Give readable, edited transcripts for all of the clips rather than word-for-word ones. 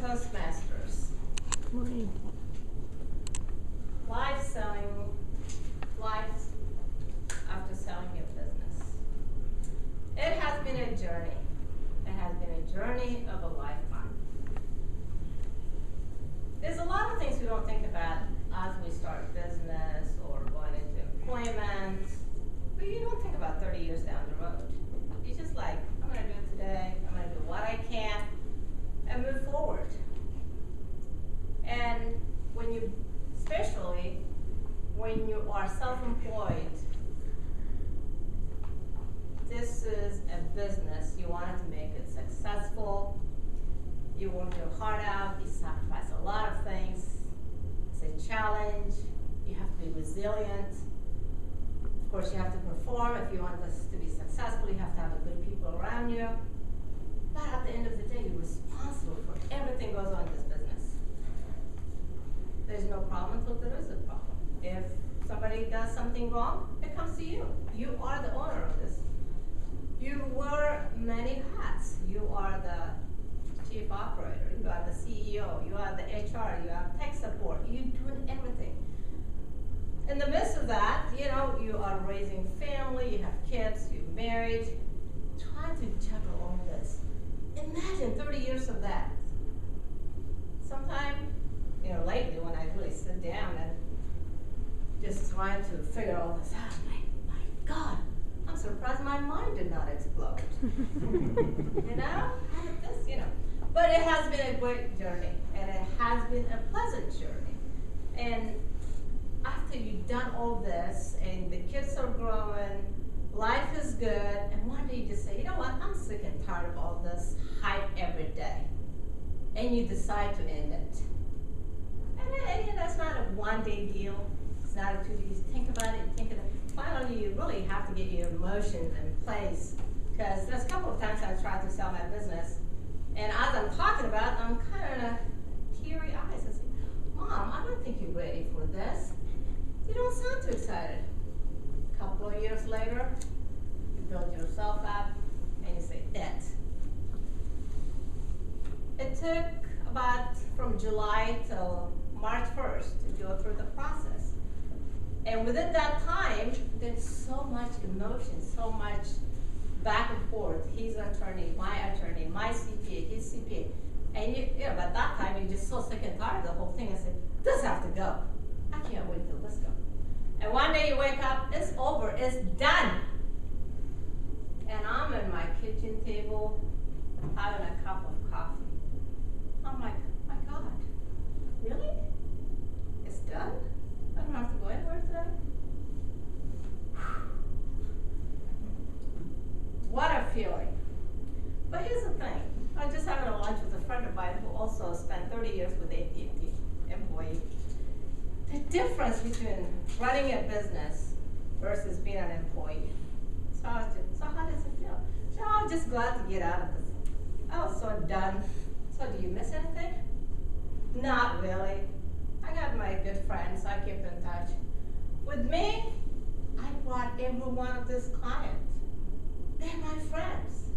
Toastmasters. Morning. Life after selling your business. It has been a journey. It has been a journey of a lifetime. There's a lot of things we don't think about as we start a business or going into employment, but you don't think about 30 years down the road. You're just like, I'm going to do it today, I'm going to do what I can, and move forward. And especially when you are self-employed, this is a business. You want to make it successful. You work your heart out. You sacrifice a lot of things. It's a challenge. You have to be resilient. Of course, you have to perform. If you want this to be successful, you have to have a good people around you. But at the end of the day, you're responsible for everything that goes on in this business. There's no problem until there is a problem. If somebody does something wrong, it comes to you. You are the owner of this. You wear many hats. You are the chief operator, you are the CEO, you are the HR, you have tech support, you're doing everything. In the midst of that, you are raising family, you have kids, you're married, trying to juggle all this. Imagine 30 years of that. Sometime, lately when I really sit down and just trying to figure all this out, my God, I'm surprised my mind did not explode. But it has been a great journey, and it has been a pleasant journey. And after you've done all this, and the kids are growing, life is good, and one day you just say, you know what, I'm sick and tired of all this hype every day. And you decide to end it. And that's not a one-day deal. It's not a 2 days. Think about it, finally, you really have to get your emotions in place. Because there's a couple of times I've tried to sell my business, and as I'm talking about it, I'm kind of teary eyes. I say, Mom, I don't think you're ready for this. You don't sound too excited. A couple of years later, you build yourself up, and you say, It took about from July till March 1st to go through the process. And within that time, there's so much emotion, so much back and forth. His attorney, my CPA, his CPA. And by that time, you're just so sick and tired of the whole thing. I said, this has to go. I can't wait till this goes. And one day you wake up, it's over, it's done. And I'm at my kitchen table having a cup of coffee. I'm like, my God, really? It's done? I don't have to go anywhere today? What a feeling. But here's the thing. I was just having a lunch with a friend of mine who also spent 30 years with AT&T employee. The difference between running a business versus being an employee. So how does it feel? I was just glad to get out of this. I was so done. So do you miss anything? Not really. I got my good friends. I keep in touch. With me, I brought every one of these clients. They're my friends.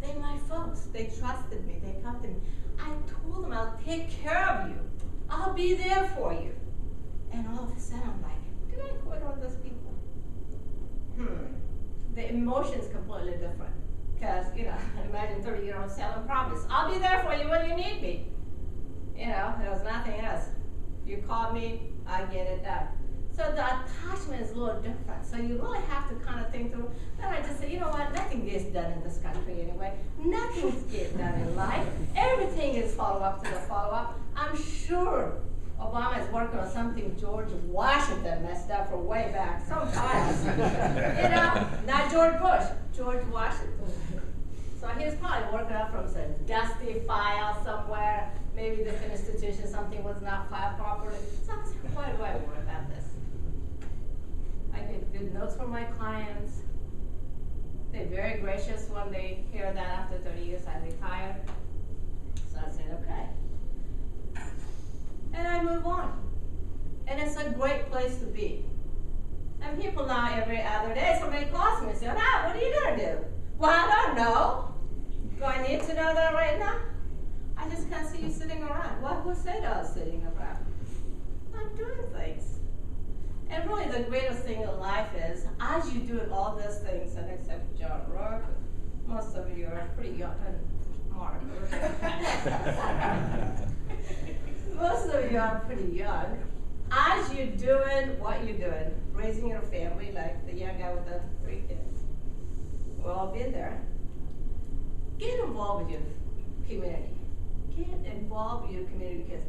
They're my folks. They trusted me. They come to me. I told them I'll take care of you. I'll be there for you. And all of a sudden I'm like, did I quit on those people? The emotion's completely different. Because, imagine 30-year-old selling promise. I'll be there for you when you need me. There was nothing else. You call me, I get it done. So the attachment is a little different. So you really have to kind of think through. Then I just say, you know what, nothing gets done in this country anyway. Nothing gets done in life. Everything is follow-up to the follow-up. I'm sure Obama is working on something George Washington messed up for way back sometimes. Not George Bush, George Washington. So he's probably working out from some dusty file somewhere. Maybe the institution, something was not filed properly. So I said, why do I worry about this? I get good notes from my clients. They're very gracious when they hear that after 30 years I retired. So I said, okay. And I move on. And it's a great place to be. And people now every other day, somebody calls me and says, what are you going to do? Well, I don't know. Do I need to know that right now? I just can't see you sitting sitting around. Well, who said I was sitting around? I'm doing things. And really the greatest thing in life is, as you're doing all these things, and except John Rourke, most of you are pretty young, and Mark. Most of you are pretty young. As you're doing what you're doing, raising your family, like the young guy with the 3 kids, we've all been there. Get involved with your community. Get involved with your community, because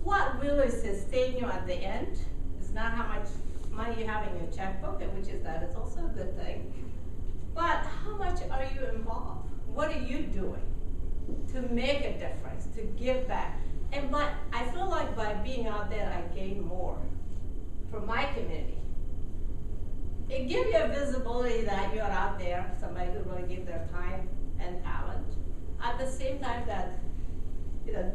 what really sustains you at the end is not how much money you have in your checkbook, which is that it's also a good thing, but how much are you involved? What are you doing to make a difference, to give back? But I feel like by being out there, I gain more from my community. It gives you a visibility that you're out there, somebody who really gives their time and talent. At the same time, that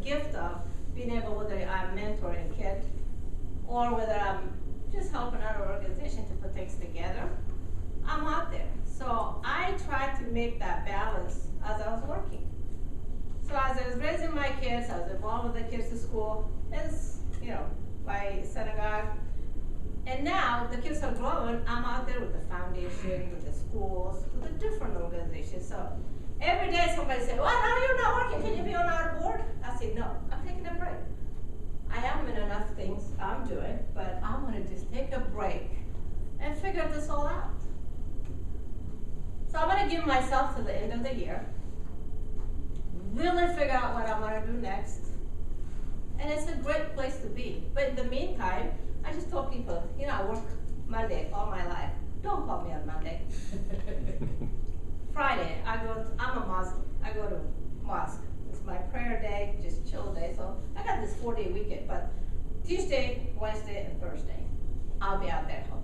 gift of being able, whether I'm mentoring a kid or whether I'm just helping out an organization to put things together, I'm out there. So I tried to make that balance as I was working. So as I was raising my kids, I was involved with the kids to school, as my synagogue. And now the kids are growing, I'm out there with the foundation, with the schools, with the different organizations. So every day somebody says, well, no, you're not working, can you be on our board? I say, no, I'm taking a break. I am in enough things I'm doing, but I want to just take a break and figure this all out. So I'm going to give myself to the end of the year, really figure out what I'm going to do next. And it's a great place to be. But in the meantime, I just told people, I work Monday all my life. Don't call me on Monday. Friday, I'm a Muslim. I go to mosque. It's my prayer day, just chill day. So I got this 4-day weekend, but Tuesday, Wednesday, and Thursday, I'll be out there helping.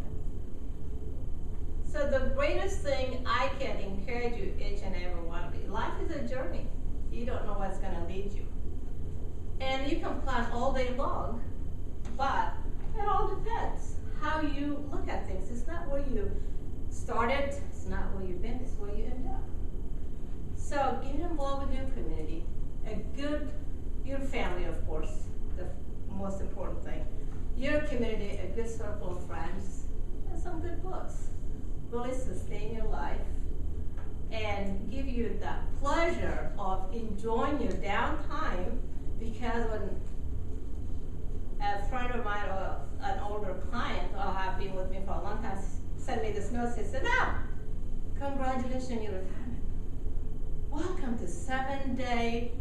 So the greatest thing I can encourage you, each and every one of you, life is a journey. You don't know what's going to lead you. And you can plan all day long, but it all depends how you look at things. It's not where you started, it's not where you've been, it's where you end up. So get involved with your community, your family, of course, the most important thing. Your community, a good circle of friends, and some good books. Really sustain your life and give you the pleasure of enjoying your downtime, because when a friend of mine or an older client who have been with me for a long time sent me this note, he said, now, congratulations on your retirement. Welcome to 7-day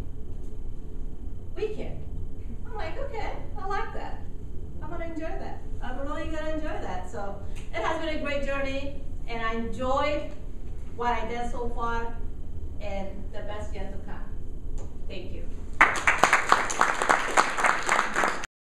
weekend. I'm like, okay, I like that. I'm gonna enjoy that. I'm really gonna enjoy that. So it has been a great journey, and I enjoyed what I did so far, and the best yet to come.